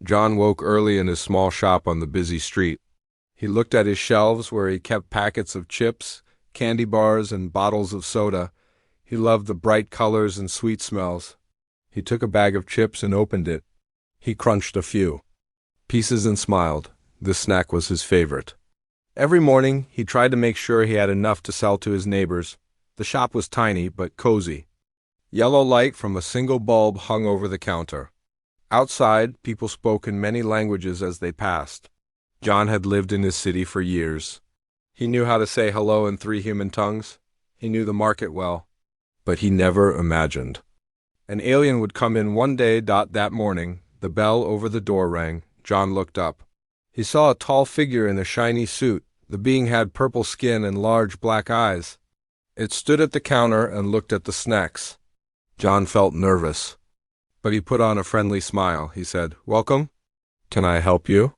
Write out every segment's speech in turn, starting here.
John woke early in his small shop on the busy street. He looked at his shelves where he kept packets of chips, candy bars, and bottles of soda. He loved the bright colors and sweet smells. He took a bag of chips and opened it. He crunched a few pieces and smiled. This snack was his favorite. Every morning, he tried to make sure he had enough to sell to his neighbors. The shop was tiny but cozy. Yellow light from a single bulb hung over the counter. Outside, people spoke in many languages as they passed. John had lived in his city for years. He knew how to say hello in 3 human tongues. He knew the market well. But he never imagined an alien would come in one day. That morning, the bell over the door rang. John looked up. He saw a tall figure in a shiny suit. The being had purple skin and large black eyes. It stood at the counter and looked at the snacks. John felt nervous, but he put on a friendly smile. He said, "Welcome. Can I help you?"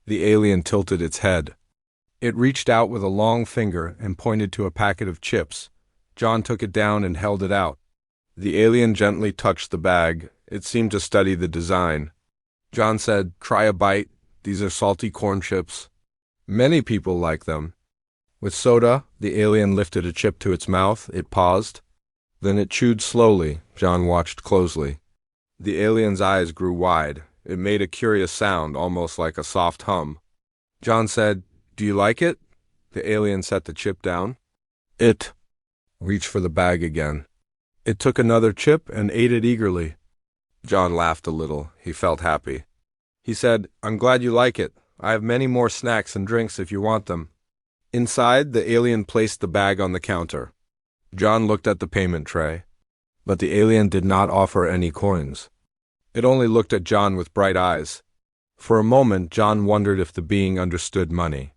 The alien tilted its head. It reached out with a long finger and pointed to a packet of chips. John took it down and held it out. The alien gently touched the bag. It seemed to study the design. John said, "Try a bite. These are salty corn chips. Many people like them." With soda, the alien lifted a chip to its mouth. It paused. Then it chewed slowly. John watched closely. The alien's eyes grew wide. It made a curious sound, almost like a soft hum. John said, "Do you like it?" The alien set the chip down. It reached for the bag again. It took another chip and ate it eagerly. John laughed a little. He felt happy. He said, "I'm glad you like it. I have many more snacks and drinks if you want them." Inside, the alien placed the bag on the counter. John looked at the payment tray, but the alien did not offer any coins. It only looked at John with bright eyes. For a moment, John wondered if the being understood money.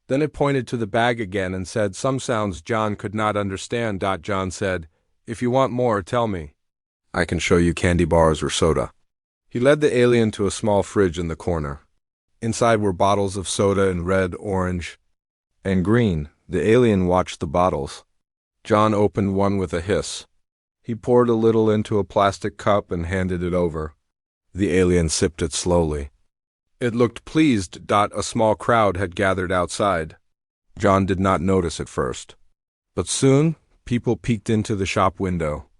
Then it pointed to the bag again and said some sounds John could not understand. John said, "If you want more, tell me. I can show you candy bars or soda." He led the alien to a small fridge in the corner. Inside were bottles of soda in red, orange, and green. The alien watched the bottles. John opened one with a hiss. He poured a little into a plastic cup and handed it over. The alien sipped it slowly. It looked pleased. A small crowd had gathered outside. John did not notice at first. But soon, people peeked into the shop window.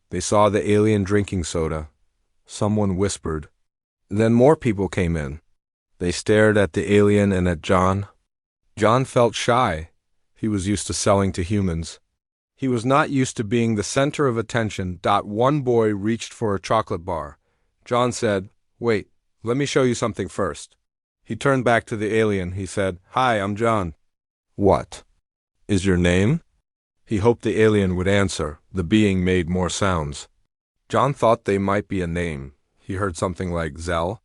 They saw the alien drinking soda. Someone whispered. Then more people came in. They stared at the alien and at John. John felt shy. He was used to selling to humans. He was not used to being the center of attention. One boy reached for a chocolate bar. John said, "Wait, let me show you something first." He turned back to the alien. He said, "Hi, I'm John." "What is your name?" He hoped the alien would answer. The being made more sounds. John thought they might be a name. He heard something like Zell.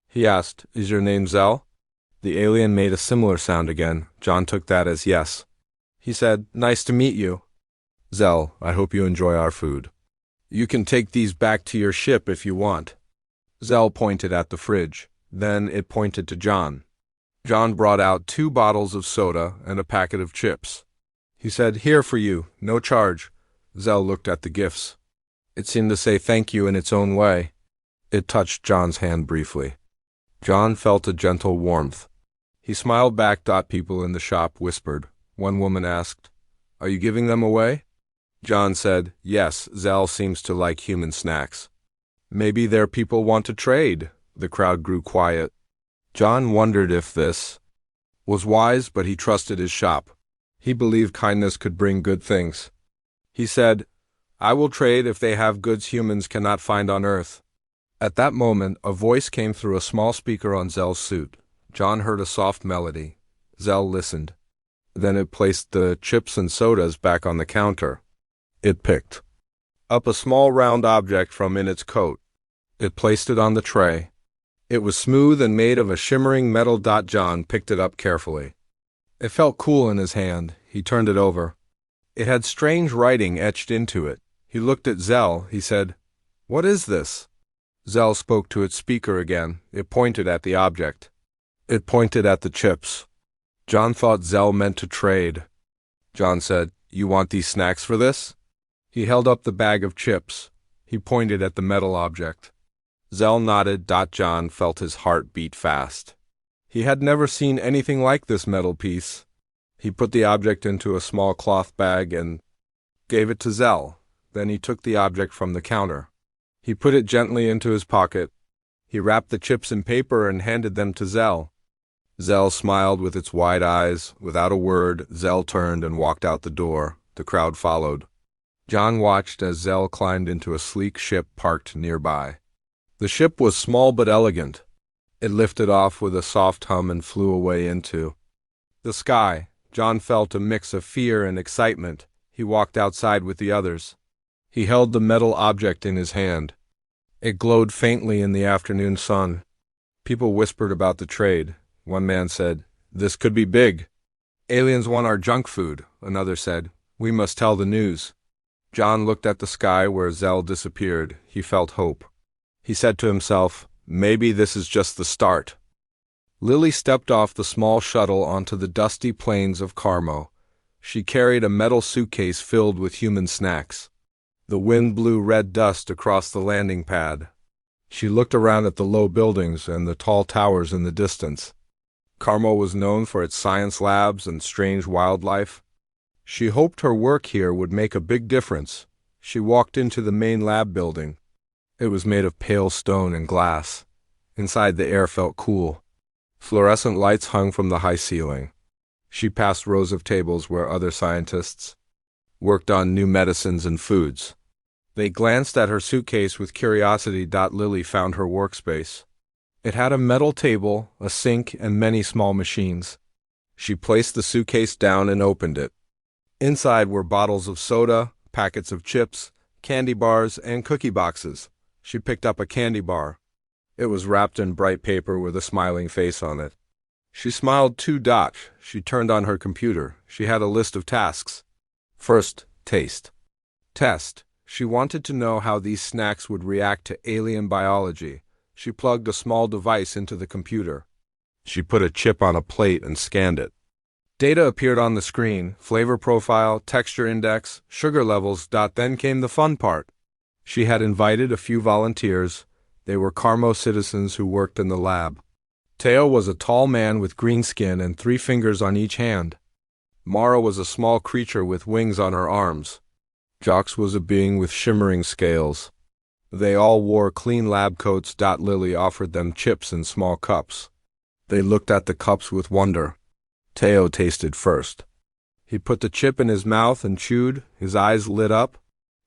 He asked, "Is your name Zell?" The alien made a similar sound again. John took that as yes. He said, "Nice to meet you. Zell, I hope you enjoy our food. You can take these back to your ship if you want." Zell pointed at the fridge. Then it pointed to John. John brought out 2 bottles of soda and a packet of chips. He said, "Here for you, no charge." Zell looked at the gifts. It seemed to say thank you in its own way. It touched John's hand briefly. John felt a gentle warmth. He smiled back. People in the shop whispered. One woman asked, "Are you giving them away?" John said, "Yes, Zell seems to like human snacks." "Maybe their people want to trade." The crowd grew quiet. John wondered if this was wise, but he trusted his shop. He believed kindness could bring good things. He said, "I will trade if they have goods humans cannot find on Earth." At that moment, a voice came through a small speaker on Zell's suit. John heard a soft melody. Zell listened. Then it placed the chips and sodas back on the counter. It picked up a small round object from in its coat. It placed it on the tray. It was smooth and made of a shimmering metal. John picked it up carefully. It felt cool in his hand. He turned it over. It had strange writing etched into it. He looked at Zell. He said, "What is this?" Zell spoke to its speaker again. It pointed at the object. It pointed at the chips. John thought Zell meant to trade. John said, "You want these snacks for this?" He held up the bag of chips. He pointed at the metal object. Zell nodded. John felt his heart beat fast. He had never seen anything like this metal piece. He put the object into a small cloth bag and gave it to Zell. Then he took the object from the counter. He put it gently into his pocket. He wrapped the chips in paper and handed them to Zell. Zell smiled with its wide eyes. Without a word, Zell turned and walked out the door. The crowd followed. John watched as Zell climbed into a sleek ship parked nearby. The ship was small but elegant. It lifted off with a soft hum and flew away into the sky. John felt a mix of fear and excitement. He walked outside with the others. He held the metal object in his hand. It glowed faintly in the afternoon sun. People whispered about the trade. One man said, "This could be big." "Aliens want our junk food," another said. "We must tell the news." John looked at the sky where Zell disappeared. He felt hope. He said to himself, "Maybe this is just the start." Lily stepped off the small shuttle onto the dusty plains of Carmo. She carried a metal suitcase filled with human snacks. The wind blew red dust across the landing pad. She looked around at the low buildings and the tall towers in the distance. Carmo was known for its science labs and strange wildlife. She hoped her work here would make a big difference. She walked into the main lab building. It was made of pale stone and glass. Inside, the air felt cool. Fluorescent lights hung from the high ceiling. She passed rows of tables where other scientists worked on new medicines and foods. They glanced at her suitcase with curiosity. Lily found her workspace. It had a metal table, a sink, and many small machines. She placed the suitcase down and opened it. Inside were bottles of soda, packets of chips, candy bars, and cookie boxes. She picked up a candy bar. It was wrapped in bright paper with a smiling face on it. She smiled too. She turned on her computer. She had a list of tasks. First, taste. Test. She wanted to know how these snacks would react to alien biology. She plugged a small device into the computer. She put a chip on a plate and scanned it. Data appeared on the screen: flavor profile, texture index, sugar levels. Then came the fun part. She had invited a few volunteers. They were Carmo citizens who worked in the lab. Teo was a tall man with green skin and 3 fingers on each hand. Mara was a small creature with wings on her arms. Jox was a being with shimmering scales. They all wore clean lab coats. Lily offered them chips in small cups. They looked at the cups with wonder. Teo tasted first. He put the chip in his mouth and chewed. His eyes lit up.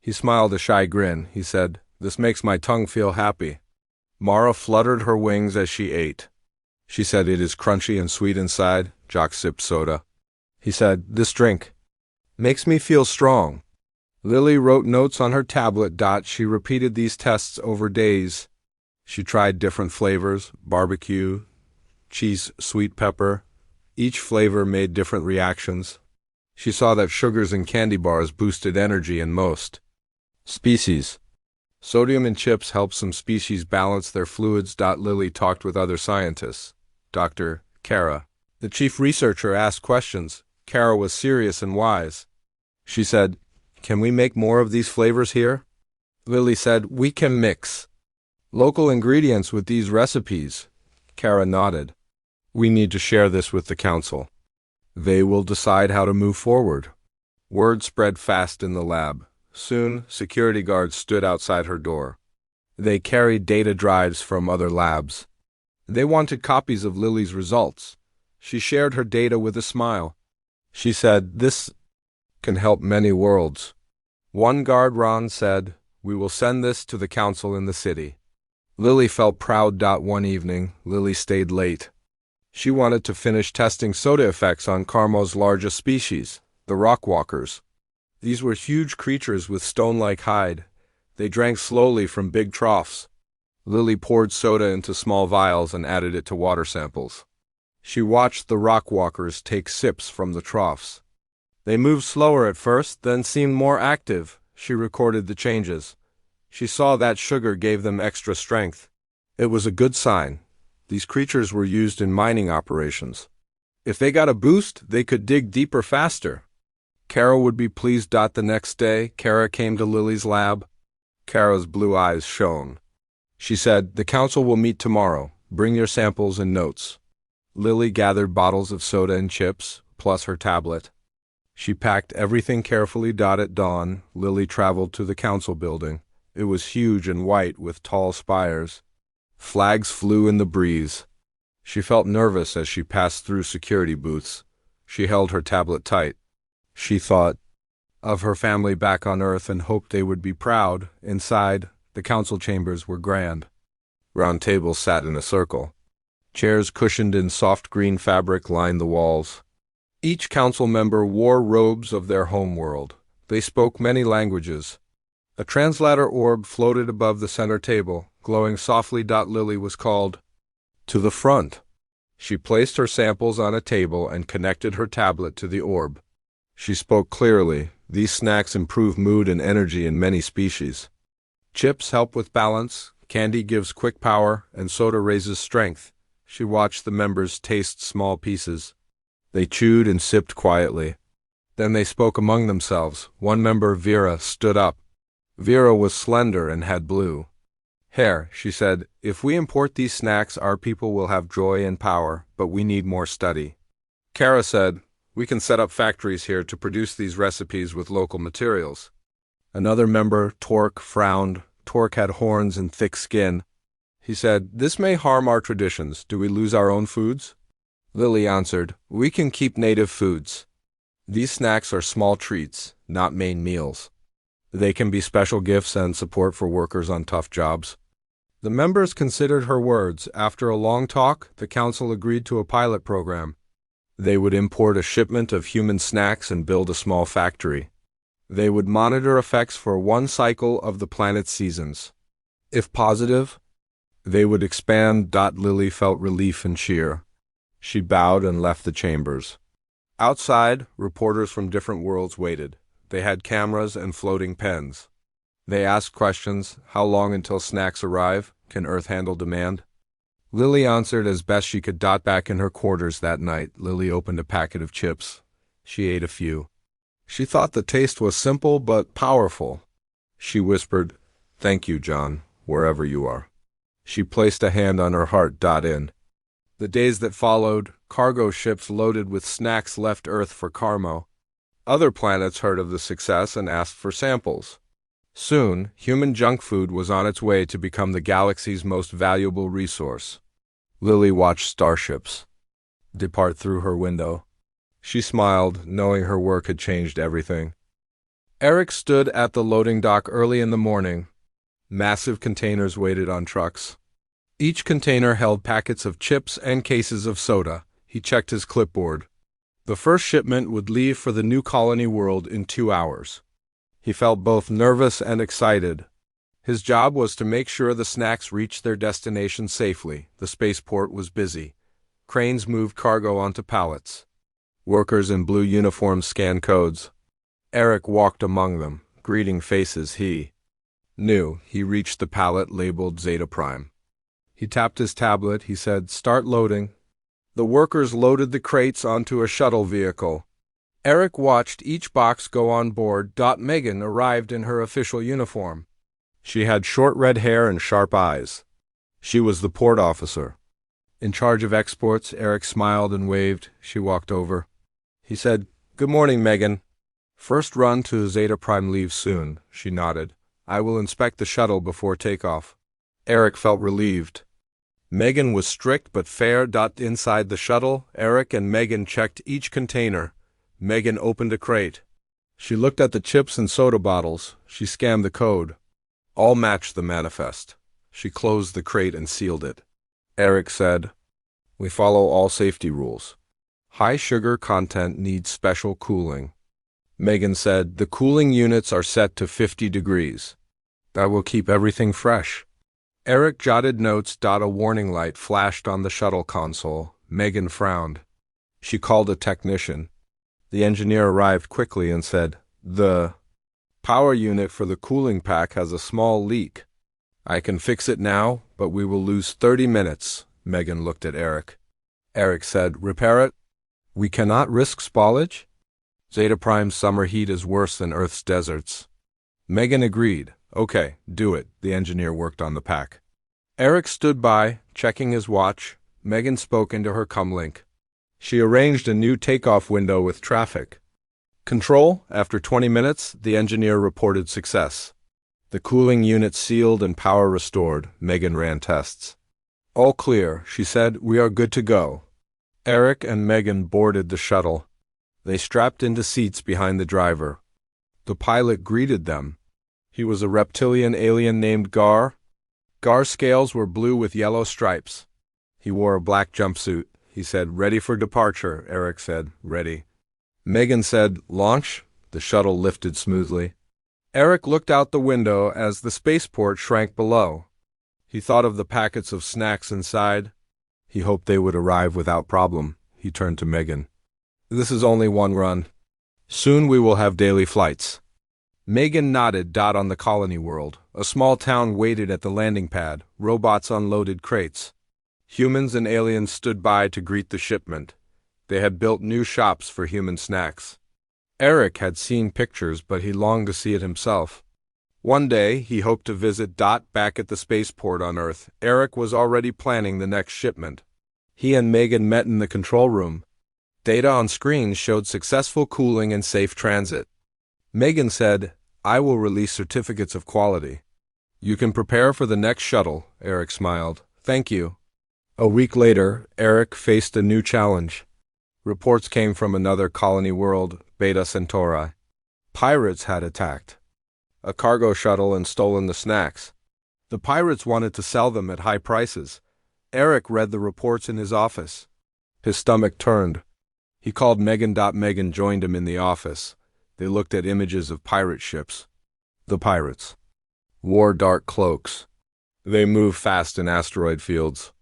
He smiled a shy grin. He said, "This makes my tongue feel happy." Mara fluttered her wings as she ate. She said, "It is crunchy and sweet inside." Jock sipped soda. He said, "This drink makes me feel strong." Lily wrote notes on her tablet. She repeated these tests over days. She tried different flavors: barbecue, cheese, sweet pepper. Each flavor made different reactions. She saw that sugars in candy bars boosted energy in most species. Sodium in chips helped some species balance their fluids. Lily talked with other scientists. Dr. Kara, the chief researcher, asked questions. Kara was serious and wise. She said, "Can we make more of these flavors here?" Lily said, "We can mix local ingredients with these recipes." Kara nodded. "We need to share this with the council. They will decide how to move forward." Word spread fast in the lab. Soon, security guards stood outside her door. They carried data drives from other labs. They wanted copies of Lily's results. She shared her data with a smile. She said, "This can help many worlds." One guard, Ron, said, "We will send this to the council in the city." Lily felt proud. One evening, Lily stayed late. She wanted to finish testing soda effects on Carmo's largest species, the rockwalkers. These were huge creatures with stone-like hide. They drank slowly from big troughs. Lily poured soda into small vials and added it to water samples. She watched the rockwalkers take sips from the troughs. They moved slower at first, then seemed more active. She recorded the changes. She saw that sugar gave them extra strength. It was a good sign. These creatures were used in mining operations. If they got a boost, they could dig deeper faster. Kara would be pleased. The next day, Kara came to Lily's lab. Kara's blue eyes shone. She said, "The council will meet tomorrow. Bring your samples and notes." Lily gathered bottles of soda and chips, plus her tablet. She packed everything carefully. At dawn, Lily traveled to the council building. It was huge and white with tall spires. Flags flew in the breeze. She felt nervous as she passed through security booths. She held her tablet tight. She thought of her family back on Earth and hoped they would be proud. Inside, the council chambers were grand. Round tables sat in a circle. Chairs cushioned in soft green fabric lined the walls. Each council member wore robes of their homeworld. They spoke many languages. A translator orb floated above the center table, glowing softly. Lily was called to the front. She placed her samples on a table and connected her tablet to the orb. She spoke clearly. These snacks improve mood and energy in many species. Chips help with balance, candy gives quick power, and soda raises strength. She watched the members taste small pieces. They chewed and sipped quietly. Then they spoke among themselves. One member, Vera, stood up. Vera was slender and had blue hair. She said, "If we import these snacks, our people will have joy and power, but we need more study." Kara said, "We can set up factories here to produce these recipes with local materials." Another member, Torque, frowned. Torque had horns and thick skin. He said, "This may harm our traditions. Do we lose our own foods?" Lily answered, "We can keep native foods. These snacks are small treats, not main meals. They can be special gifts and support for workers on tough jobs." The members considered her words. After a long talk, the council agreed to a pilot program. They would import a shipment of human snacks and build a small factory. They would monitor effects for one cycle of the planet's seasons. If positive, they would expand. Lily felt relief and cheer. She bowed and left the chambers. Outside, reporters from different worlds waited. They had cameras and floating pens. They asked questions. How long until snacks arrive? Can Earth handle demand? Lily answered as best she could. Back in her quarters that night, Lily opened a packet of chips. She ate a few. She thought the taste was simple but powerful. She whispered, "Thank you, John, wherever you are." She placed a hand on her heart. In the days that followed, cargo ships loaded with snacks left Earth for Carmo. Other planets heard of the success and asked for samples. Soon, human junk food was on its way to become the galaxy's most valuable resource. Lily watched starships depart through her window. She smiled, knowing her work had changed everything. Eric stood at the loading dock early in the morning. Massive containers waited on trucks. Each container held packets of chips and cases of soda. He checked his clipboard. The first shipment would leave for the new colony world in 2 hours. He felt both nervous and excited. His job was to make sure the snacks reached their destination safely. The spaceport was busy. Cranes moved cargo onto pallets. Workers in blue uniforms scanned codes. Eric walked among them, greeting faces he knew. He reached the pallet labeled Zeta Prime. He tapped his tablet. He said, "Start loading." The workers loaded the crates onto a shuttle vehicle. Eric watched each box go on board. Megan arrived in her official uniform. She had short red hair and sharp eyes. She was the port officer. In charge of exports. Eric smiled and waved. She walked over. He said, "Good morning, Megan. First run to Zeta Prime leaves soon." She nodded. "I will inspect the shuttle before takeoff." Eric felt relieved. Megan was strict but fair. Inside the shuttle, Eric and Megan checked each container. Megan opened a crate. She looked at the chips and soda bottles. She scanned the code. All matched the manifest. She closed the crate and sealed it. Eric said, "We follow all safety rules. High sugar content needs special cooling." Megan said, "The cooling units are set to 50 degrees. That will keep everything fresh." Eric jotted notes. A warning light flashed on the shuttle console. Megan frowned. She called a technician. The engineer arrived quickly and said, "The power unit for the cooling pack has a small leak. I can fix it now, but we will lose 30 minutes." Megan looked at Eric. Eric said, "Repair it? We cannot risk spoilage? Zeta Prime's summer heat is worse than Earth's deserts." Megan agreed. "Okay, do it." The engineer worked on the pack. Eric stood by, checking his watch. Megan spoke into her comlink. She arranged a new takeoff window with traffic. Control, after 20 minutes, the engineer reported success. The cooling unit sealed and power restored. Megan ran tests. All clear, she said. We are good to go. Eric and Megan boarded the shuttle. They strapped into seats behind the driver. The pilot greeted them. He was a reptilian alien named Gar. Gar's scales were blue with yellow stripes. He wore a black jumpsuit. He said, "Ready for departure," Eric said, "Ready." Megan said, "Launch." The shuttle lifted smoothly. Eric looked out the window as the spaceport shrank below. He thought of the packets of snacks inside. He hoped they would arrive without problem. He turned to Megan. "This is only one run. Soon we will have daily flights." Megan nodded. On the colony world, a small town waited at the landing pad. Robots unloaded crates. Humans and aliens stood by to greet the shipment. They had built new shops for human snacks. Eric had seen pictures, but he longed to see it himself. One day, he hoped to visit back at the spaceport on Earth. Eric was already planning the next shipment. He and Megan met in the control room. Data on screens showed successful cooling and safe transit. Megan said, "I will release certificates of quality. You can prepare for the next shuttle." Eric smiled. "Thank you." A week later, Eric faced a new challenge. Reports came from another colony world, Beta Centauri. Pirates had attacked a cargo shuttle and stolen the snacks. The pirates wanted to sell them at high prices. Eric read the reports in his office. His stomach turned. He called Megan. Megan joined him in the office. They looked at images of pirate ships. The pirates wore dark cloaks. They moved fast in asteroid fields.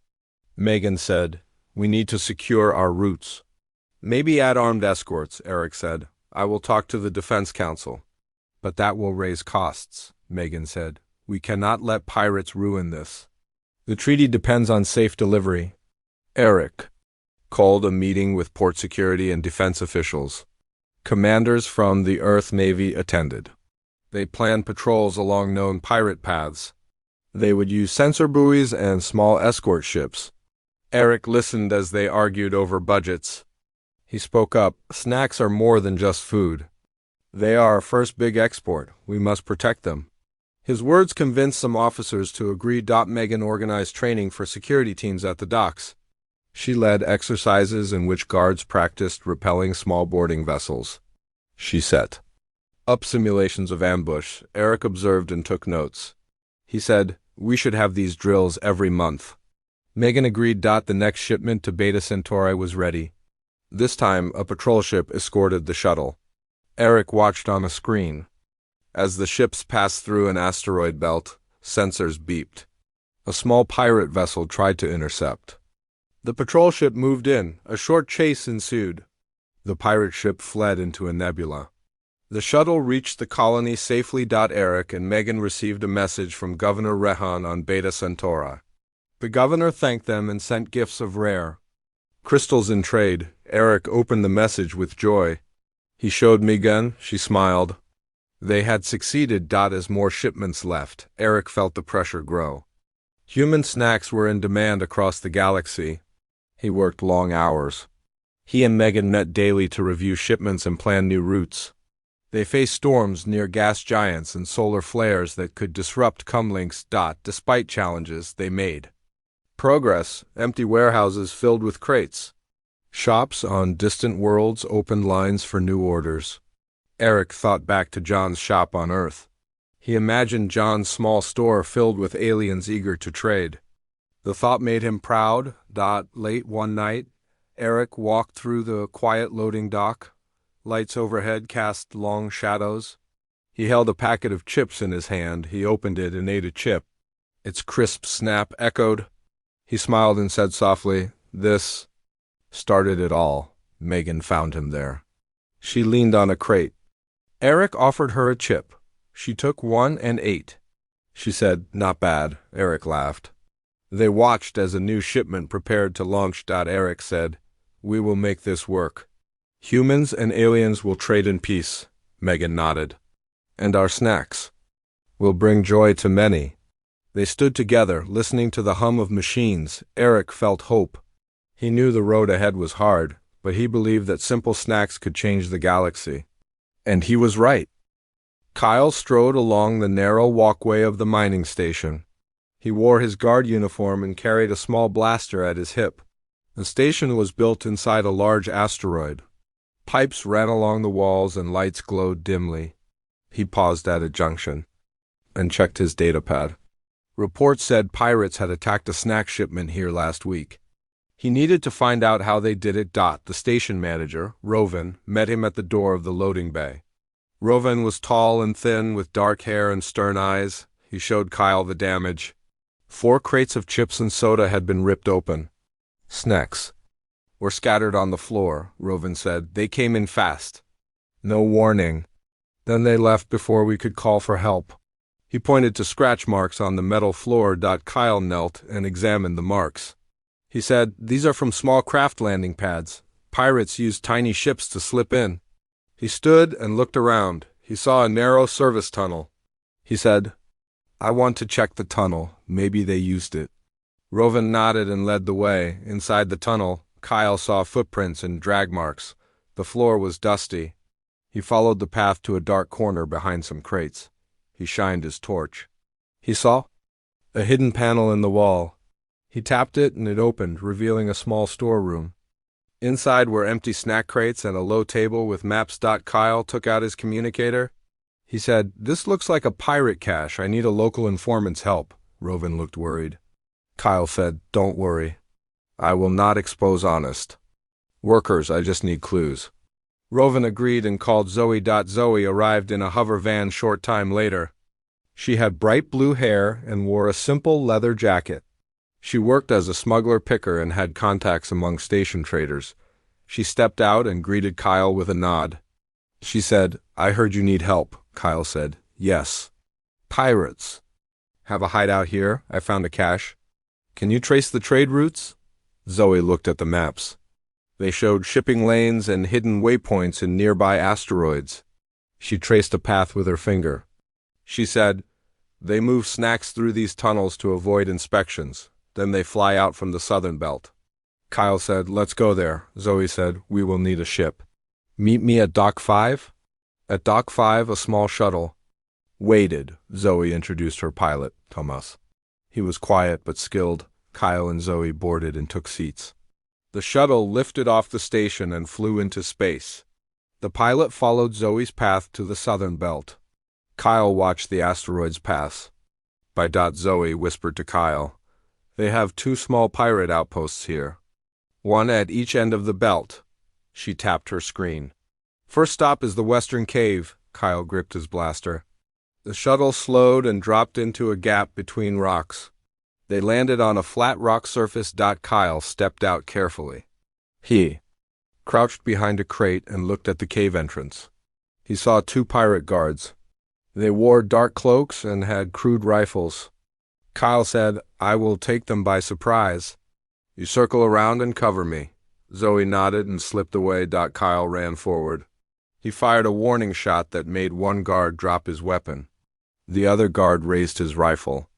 Megan said, "We need to secure our routes." "Maybe add armed escorts," Eric said. "I will talk to the Defense Council." "But that will raise costs," Megan said. "We cannot let pirates ruin this. The treaty depends on safe delivery." Eric called a meeting with port security and defense officials. Commanders from the Earth Navy attended. They planned patrols along known pirate paths. They would use sensor buoys and small escort ships. Eric listened as they argued over budgets. He spoke up. "Snacks are more than just food. They are our first big export. We must protect them." His words convinced some officers to agree. Megan organized training for security teams at the docks. She led exercises in which guards practiced repelling small boarding vessels. She set up simulations of ambush. Eric observed and took notes. He said, "We should have these drills every month." Megan agreed. The next shipment to Beta Centauri was ready. This time, a patrol ship escorted the shuttle. Eric watched on a screen. As the ships passed through an asteroid belt, sensors beeped. A small pirate vessel tried to intercept. The patrol ship moved in. A short chase ensued. The pirate ship fled into a nebula. The shuttle reached the colony safely. Eric and Megan received a message from Governor Rehan on Beta Centauri. The governor thanked them and sent gifts of rare crystals in trade. Eric opened the message with joy. He showed Megan. She smiled. They had succeeded. As more shipments left, Eric felt the pressure grow. Human snacks were in demand across the galaxy. He worked long hours. He and Megan met daily to review shipments and plan new routes. They faced storms near gas giants and solar flares that could disrupt comlinks. Despite challenges, they made progress. Empty warehouses filled with crates. Shops on distant worlds opened lines for new orders. Eric thought back to John's shop on Earth. He imagined John's small store filled with aliens eager to trade. The thought made him proud. Late one night, Eric walked through the quiet loading dock. Lights overhead cast long shadows. He held a packet of chips in his hand. He opened it and ate a chip. Its crisp snap echoed. He smiled and said softly, "This started it all." Megan found him there. She leaned on a crate. Eric offered her a chip. She took one and ate. She said, "Not bad." Eric laughed. They watched as a new shipment prepared to launch. Eric said, "We will make this work. Humans and aliens will trade in peace." Megan nodded. "And our snacks will bring joy to many." They stood together, listening to the hum of machines. Eric felt hope. He knew the road ahead was hard, but he believed that simple snacks could change the galaxy. And he was right. Kyle strode along the narrow walkway of the mining station. He wore his guard uniform and carried a small blaster at his hip. The station was built inside a large asteroid. Pipes ran along the walls and lights glowed dimly. He paused at a junction and checked his datapad. Reports said pirates had attacked a snack shipment here last week. He needed to find out how they did it. The station manager, Rovan, met him at the door of the loading bay. Rovan was tall and thin with dark hair and stern eyes. He showed Kyle the damage. 4 crates of chips and soda had been ripped open. Snacks were scattered on the floor, Rovan said. They came in fast. No warning. Then they left before we could call for help. He pointed to scratch marks on the metal floor. Kyle knelt and examined the marks. He said, "These are from small craft landing pads. Pirates used tiny ships to slip in." He stood and looked around. He saw a narrow service tunnel. He said, "I want to check the tunnel. Maybe they used it." Rovan nodded and led the way. Inside the tunnel, Kyle saw footprints and drag marks. The floor was dusty. He followed the path to a dark corner behind some crates. He shined his torch. He saw a hidden panel in the wall. He tapped it and it opened, revealing a small storeroom. Inside were empty snack crates and a low table with maps. Kyle took out his communicator. He said, "This looks like a pirate cache. I need a local informant's help." Rovan looked worried. Kyle said, "Don't worry. I will not expose honest workers. I just need clues." Rovan agreed and called Zoe. Zoe arrived in a hover van short time later. She had bright blue hair and wore a simple leather jacket. She worked as a smuggler picker and had contacts among station traders. She stepped out and greeted Kyle with a nod. She said, "I heard you need help." Kyle said, "Yes." "Pirates have a hideout here. I found a cache. Can you trace the trade routes?" Zoe looked at the maps. They showed shipping lanes and hidden waypoints in nearby asteroids. She traced a path with her finger. She said, "They move snacks through these tunnels to avoid inspections. Then they fly out from the southern belt." Kyle said, "Let's go there." Zoe said, "We will need a ship." "Meet me at Dock 5? At Dock 5, a small shuttle waited. Zoe introduced her pilot, Thomas. He was quiet but skilled. Kyle and Zoe boarded and took seats. The shuttle lifted off the station and flew into space. The pilot followed Zoe's path to the southern belt. Kyle watched the asteroids pass. By Zoe whispered to Kyle, "They have 2 small pirate outposts here. One at each end of the belt." She tapped her screen. "First stop is the Western Cave." Kyle gripped his blaster. The shuttle slowed and dropped into a gap between rocks. They landed on a flat rock surface. Kyle stepped out carefully. He crouched behind a crate and looked at the cave entrance. He saw 2 pirate guards. They wore dark cloaks and had crude rifles. Kyle said, "I will take them by surprise. You circle around and cover me." Zoe nodded and slipped away. Kyle ran forward. He fired a warning shot that made one guard drop his weapon. The other guard raised his rifle.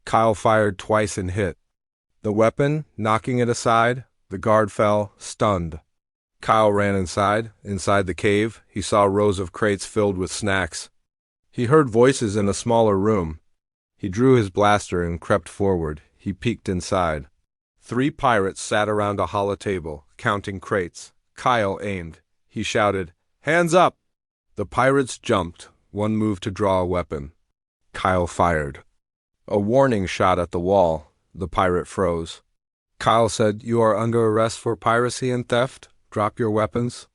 Kyle fired twice and hit the weapon, knocking it aside. The guard fell, stunned. Kyle ran inside. Inside the cave, he saw rows of crates filled with snacks. He heard voices in a smaller room. He drew his blaster and crept forward. He peeked inside. 3 pirates sat around a hollow table, counting crates. Kyle aimed. He shouted, "Hands up!" The pirates jumped. One moved to draw a weapon. Kyle fired a warning shot at the wall. The pirate froze. Kyle said, "You are under arrest for piracy and theft. Drop your weapons."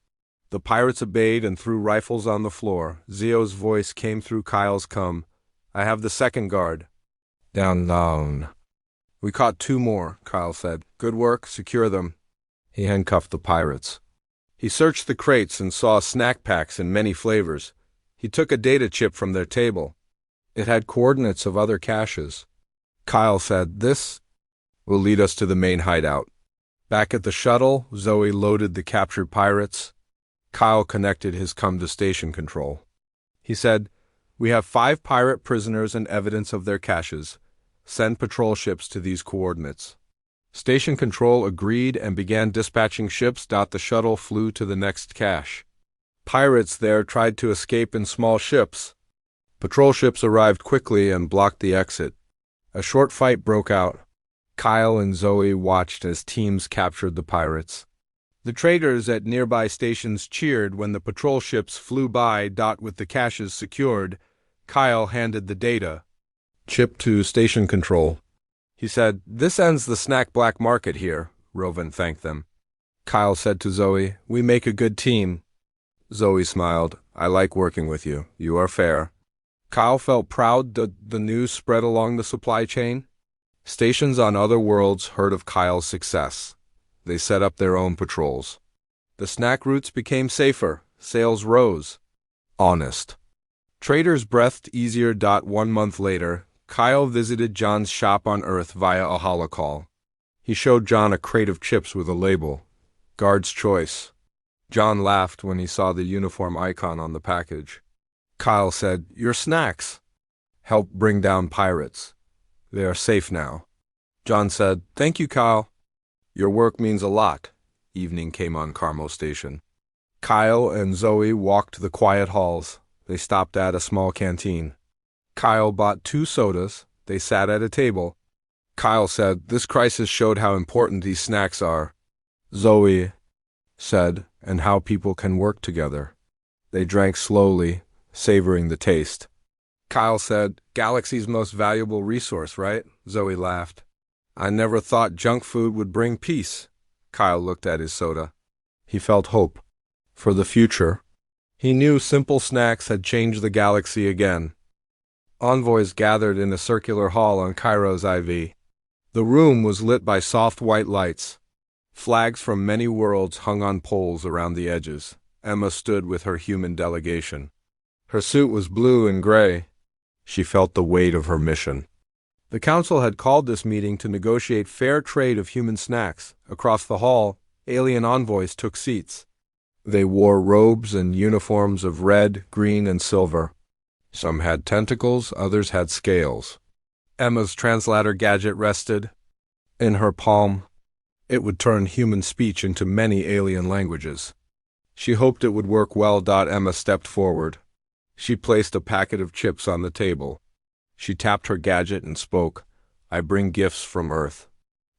The pirates obeyed and threw rifles on the floor. Zio's voice came through Kyle's cum. "I have the second guard." Down. "We caught 2 more, Kyle said. "Good work, secure them." He handcuffed the pirates. He searched the crates and saw snack packs in many flavors. He took a data chip from their table. It had coordinates of other caches. Kyle said, "This will lead us to the main hideout." Back at the shuttle, Zoe loaded the captured pirates. Kyle connected his cum to station control. He said, "We have 5 pirate prisoners and evidence of their caches. Send patrol ships to these coordinates. Station Control agreed and began dispatching ships. The shuttle flew to the next cache. Pirates there tried to escape in small ships. Patrol ships arrived quickly and blocked the exit. A short fight broke out. Kyle and Zoe watched as teams captured the pirates. The traders at nearby stations cheered when the patrol ships flew by. With the caches secured, Kyle handed the data. Chip to Station Control. He said, "This ends the snack black market here." Rovan thanked them. Kyle said to Zoe, "We make a good team." Zoe smiled. "I like working with you. You are fair." Kyle felt proud that the news spread along the supply chain. Stations on other worlds heard of Kyle's success. They set up their own patrols. The snack routes became safer. Sales rose. Honest. Traders breathed easier. 1 month later, Kyle visited John's shop on Earth via a holocall. He showed John a crate of chips with a label, Guard's Choice. John laughed when he saw the uniform icon on the package. Kyle said, "Your snacks help bring down pirates. They are safe now." John said, "Thank you, Kyle. Your work means a lot." Evening came on Carmo Station. Kyle and Zoe walked the quiet halls. They stopped at a small canteen. Kyle bought 2 sodas. They sat at a table. Kyle said, "This crisis showed how important these snacks are." Zoe said, "And how people can work together." They drank slowly, savoring the taste. Kyle said, "Galaxy's most valuable resource, right?" Zoe laughed. "I never thought junk food would bring peace." Kyle looked at his soda. He felt hope for the future. He knew simple snacks had changed the galaxy again. Envoys gathered in a circular hall on Cairo's IV. The room was lit by soft white lights. Flags from many worlds hung on poles around the edges. Emma stood with her human delegation. Her suit was blue and gray. She felt the weight of her mission. The council had called this meeting to negotiate fair trade of human snacks. Across the hall, alien envoys took seats. They wore robes and uniforms of red, green, and silver. Some had tentacles, others had scales. Emma's translator gadget rested in her palm. It would turn human speech into many alien languages. She hoped it would work well. Emma stepped forward. She placed a packet of chips on the table. She tapped her gadget and spoke, "I bring gifts from Earth.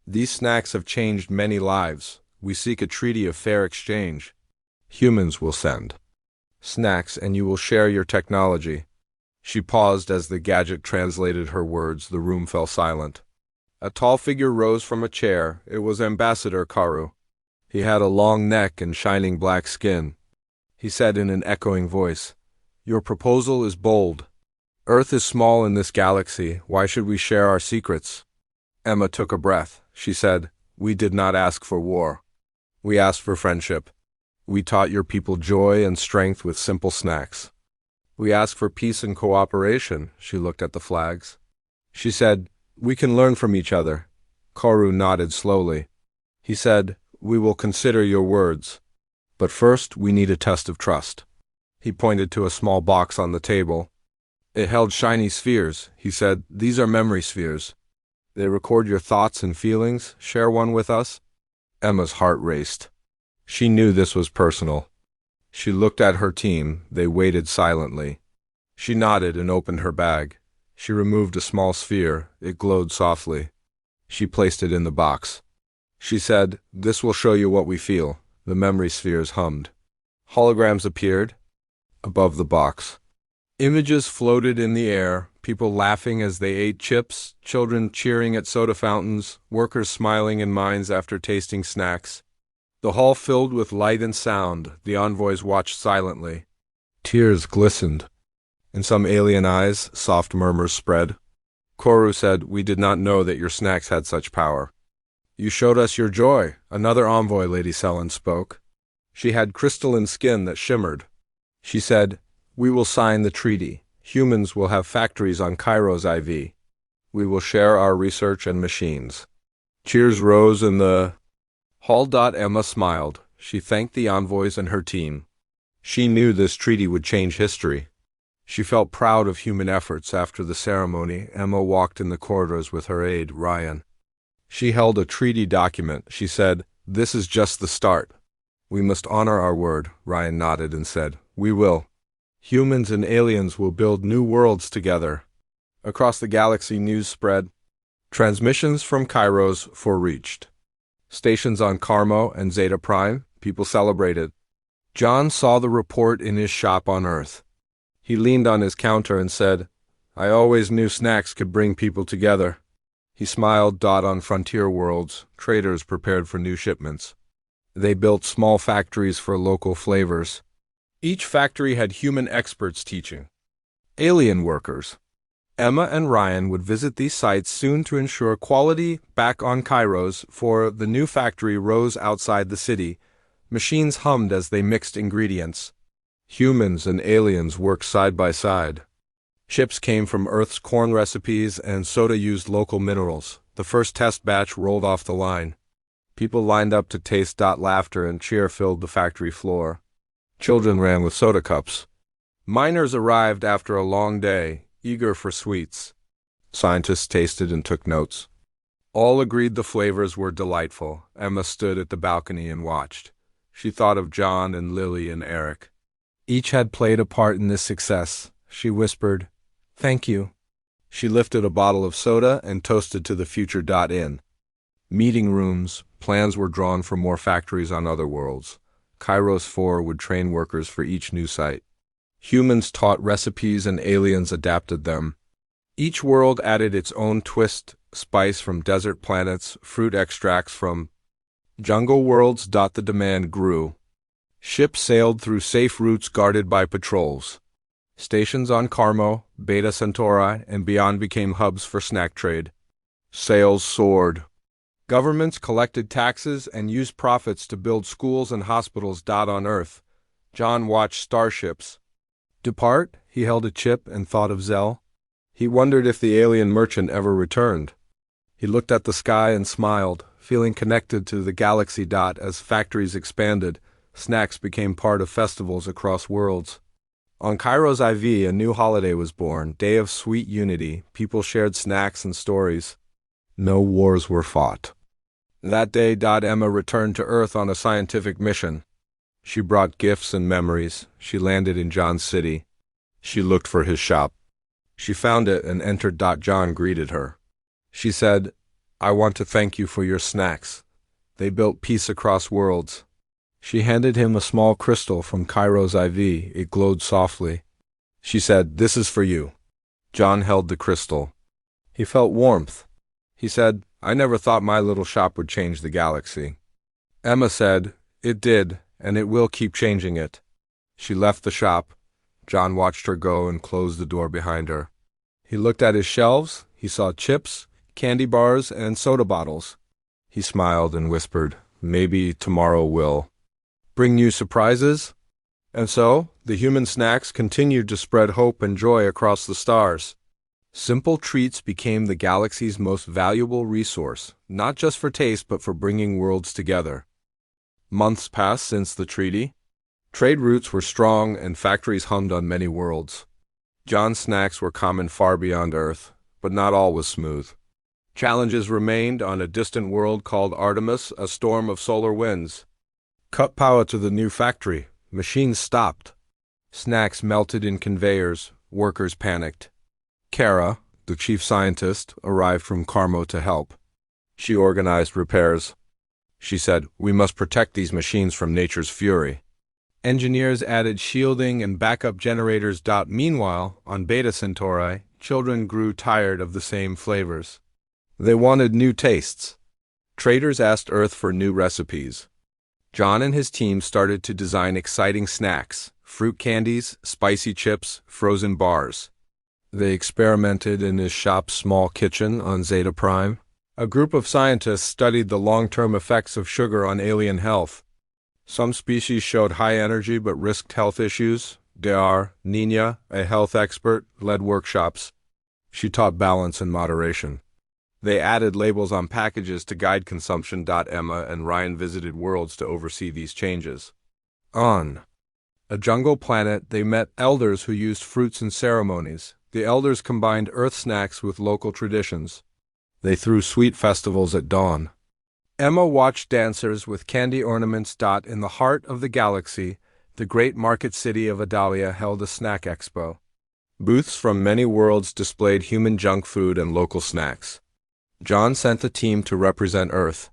These snacks have changed many lives. We seek a treaty of fair exchange. Humans will send snacks and you will share your technology." She paused as the gadget translated her words. The room fell silent. A tall figure rose from a chair. It was Ambassador Karu. He had a long neck and shining black skin. He said in an echoing voice, "Your proposal is bold. Earth is small in this galaxy. Why should we share our secrets?" Emma took a breath. She said, "We did not ask for war. We asked for friendship. We taught your people joy and strength with simple snacks. We asked for peace and cooperation." She looked at the flags. She said, "We can learn from each other." Karu nodded slowly. He said, "We will consider your words. But first, we need a test of trust." He pointed to a small box on the table. It held shiny spheres. He said, "These are memory spheres. They record your thoughts and feelings. Share one with us." Emma's heart raced. She knew this was personal. She looked at her team. They waited silently. She nodded and opened her bag. She removed a small sphere. It glowed softly. She placed it in the box. She said, "This will show you what we feel." The memory spheres hummed. Holograms appeared above the box. Images floated in the air, people laughing as they ate chips, children cheering at soda fountains, workers smiling in mines after tasting snacks. The hall filled with light and sound. The envoys watched silently. Tears glistened. In some alien eyes, soft murmurs spread. Koru said, "We did not know that your snacks had such power." "You showed us your joy." Another envoy, Lady Selen, spoke. She had crystalline skin that shimmered. She said, "We will sign the treaty. Humans will have factories on Cairo's IV. We will share our research and machines." Cheers rose in the hall. Emma smiled. She thanked the envoys and her team. She knew this treaty would change history. She felt proud of human efforts. After the ceremony, Emma walked in the corridors with her aide, Ryan. She held a treaty document. She said, "This is just the start. We must honor our word." Ryan nodded and said, "We will. Humans and aliens will build new worlds together." Across the galaxy, news spread. Transmissions from Kairos reached. Stations on Carmo and Zeta Prime, people celebrated. John saw the report in his shop on Earth. He leaned on his counter and said, "I always knew snacks could bring people together." He smiled. On frontier worlds, traders prepared for new shipments. They built small factories for local flavors. Each factory had human experts teaching. Alien workers. Emma and Ryan would visit these sites soon to ensure quality. Back on Kairos, for the new factory rose outside the city. Machines hummed as they mixed ingredients. Humans and aliens worked side by side. Chips came from Earth's corn recipes and soda used local minerals. The first test batch rolled off the line. People lined up to taste. Laughter and cheer filled the factory floor. Children ran with soda cups. Miners arrived after a long day, eager for sweets. Scientists tasted and took notes. All agreed the flavors were delightful. Emma stood at the balcony and watched. She thought of John and Lily and Eric. Each had played a part in this success. She whispered, "Thank you." She lifted a bottle of soda and toasted to the future. In meeting rooms, plans were drawn for more factories on other worlds. Kairos 4 would train workers for each new site. Humans taught recipes and aliens adapted them. Each world added its own twist, spice from desert planets, fruit extracts from jungle worlds. The demand grew. Ships sailed through safe routes guarded by patrols. Stations on Carmo, Beta Centauri, and beyond became hubs for snack trade. Sales soared. Governments collected taxes and used profits to build schools and hospitals. On Earth, John watched starships depart. He held a chip and thought of Zell. He wondered if the alien merchant ever returned. He looked at the sky and smiled, feeling connected to the galaxy. As factories expanded, snacks became part of festivals across worlds. On Kairos IV, a new holiday was born, Day of Sweet Unity. People shared snacks and stories. No wars were fought. That day, Emma returned to Earth on a scientific mission. She brought gifts and memories. She landed in John's city. She looked for his shop. She found it and entered. John greeted her. She said, "I want to thank you for your snacks. They built peace across worlds." She handed him a small crystal from Kairos IV. It glowed softly. She said, "This is for you." John held the crystal. He felt warmth. He said, "I never thought my little shop would change the galaxy." Emma said, "It did, and it will keep changing it." She left the shop. John watched her go and closed the door behind her. He looked at his shelves. He saw chips, candy bars, and soda bottles. He smiled and whispered, "Maybe tomorrow will bring new surprises." And so, the human snacks continued to spread hope and joy across the stars. Simple treats became the galaxy's most valuable resource, not just for taste but for bringing worlds together. Months passed since the treaty. Trade routes were strong and factories hummed on many worlds. John's snacks were common far beyond Earth, but not all was smooth. Challenges remained. On a distant world called Artemis, a storm of solar winds cut power to the new factory. Machines stopped. Snacks melted in conveyors. Workers panicked. Kara, the chief scientist, arrived from Carmo to help. She organized repairs. She said, "We must protect these machines from nature's fury." Engineers added shielding and backup generators. Meanwhile, on Beta Centauri, children grew tired of the same flavors. They wanted new tastes. Traders asked Earth for new recipes. John and his team started to design exciting snacks, fruit candies, spicy chips, frozen bars. They experimented in his shop's small kitchen on Zeta Prime. A group of scientists studied the long-term effects of sugar on alien health. Some species showed high energy but risked health issues. Nina, a health expert, led workshops. She taught balance and moderation. They added labels on packages to guide consumption. Emma and Ryan visited worlds to oversee these changes. On A jungle planet, they met elders who used fruits in ceremonies. The elders combined earth snacks with local traditions. They threw sweet festivals at dawn. Emma watched dancers with candy ornaments. In the heart of the galaxy, the great market city of Adalia held a snack expo. Booths from many worlds displayed human junk food and local snacks. John sent a team to represent Earth.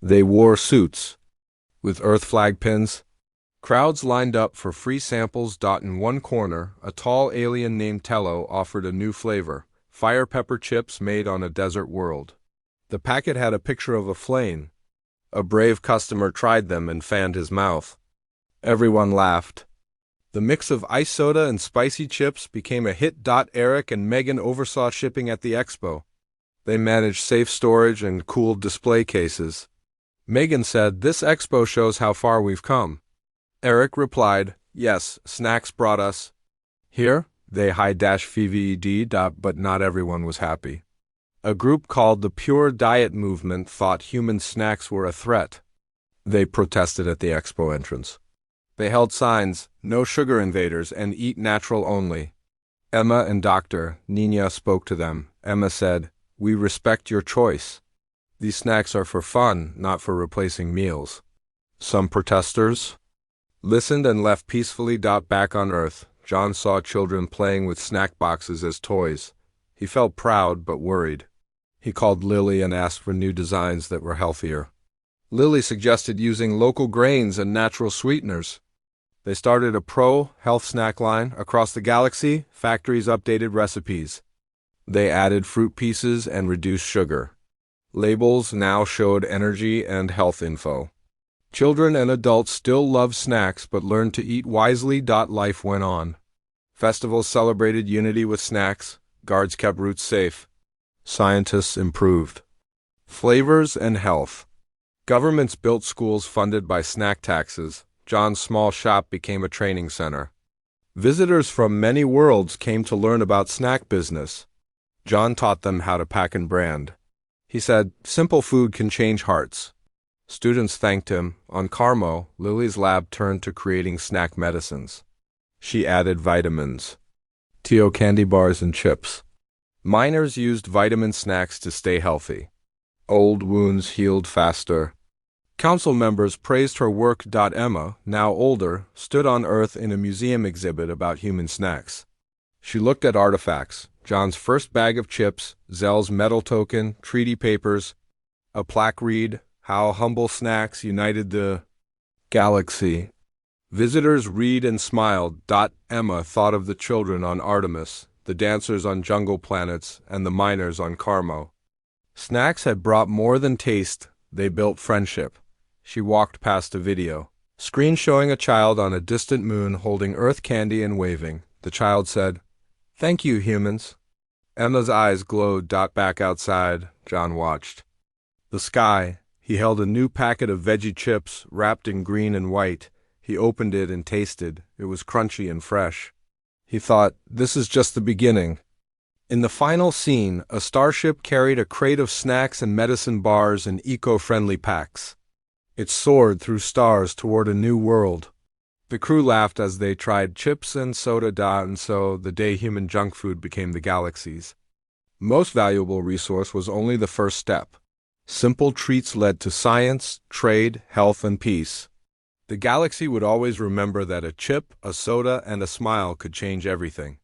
They wore suits with Earth flag pins. Crowds lined up for free samples. In one corner, a tall alien named Tello offered a new flavor, fire pepper chips made on a desert world. The packet had a picture of a flame. A brave customer tried them and fanned his mouth. Everyone laughed. The mix of ice soda and spicy chips became a hit. Eric and Megan oversaw shipping at the expo. They managed safe storage and cooled display cases. Megan said, "This expo shows how far we've come." Eric replied, "Yes, snacks brought us here." They high-VVED. But not everyone was happy. A group called the Pure Diet Movement thought human snacks were a threat. They protested at the expo entrance. They held signs, "No sugar invaders," and "Eat natural only." Emma and Dr. Nina spoke to them. Emma said, "We respect your choice. These snacks are for fun, not for replacing meals." Some protesters listened and left peacefully. Back on Earth, John saw children playing with snack boxes as toys. He felt proud but worried. He called Lily and asked for new designs that were healthier. Lily suggested using local grains and natural sweeteners. They started a pro-health snack line across the galaxy. Factories updated recipes. They added fruit pieces and reduced sugar. Labels now showed energy and health info. Children and adults still loved snacks but learned to eat wisely. Life went on. Festivals celebrated unity with snacks. Guards kept routes safe. Scientists improved flavors and health. Governments built schools funded by snack taxes. John's small shop became a training center. Visitors from many worlds came to learn about snack business. John taught them how to pack and brand. He said, "Simple food can change hearts." Students thanked him. On Carmo, Lily's lab turned to creating snack medicines. She added vitamins, Tio candy bars and chips. Miners used vitamin snacks to stay healthy. Old wounds healed faster. Council members praised her work. Emma, now older, stood on Earth in a museum exhibit about human snacks. She looked at artifacts, John's first bag of chips, Zell's metal token, treaty papers, a plaque read, "How humble snacks united the galaxy." Visitors read and smiled. Emma thought of the children on Artemis, the dancers on jungle planets, and the miners on Carmo. Snacks had brought more than taste, they built friendship. She walked past a video screen showing a child on a distant moon holding Earth candy and waving. The child said, "Thank you, humans." Emma's eyes glowed. Back outside, John watched the sky. He held a new packet of veggie chips wrapped in green and white. He opened it and tasted. It was crunchy and fresh. He thought, "This is just the beginning." In the final scene, a starship carried a crate of snacks and medicine bars in eco-friendly packs. It soared through stars toward a new world. The crew laughed as they tried chips and soda. And so the day human junk food became the galaxy's most valuable resource was only the first step. Simple treats led to science, trade, health, and peace. The galaxy would always remember that a chip, a soda, and a smile could change everything.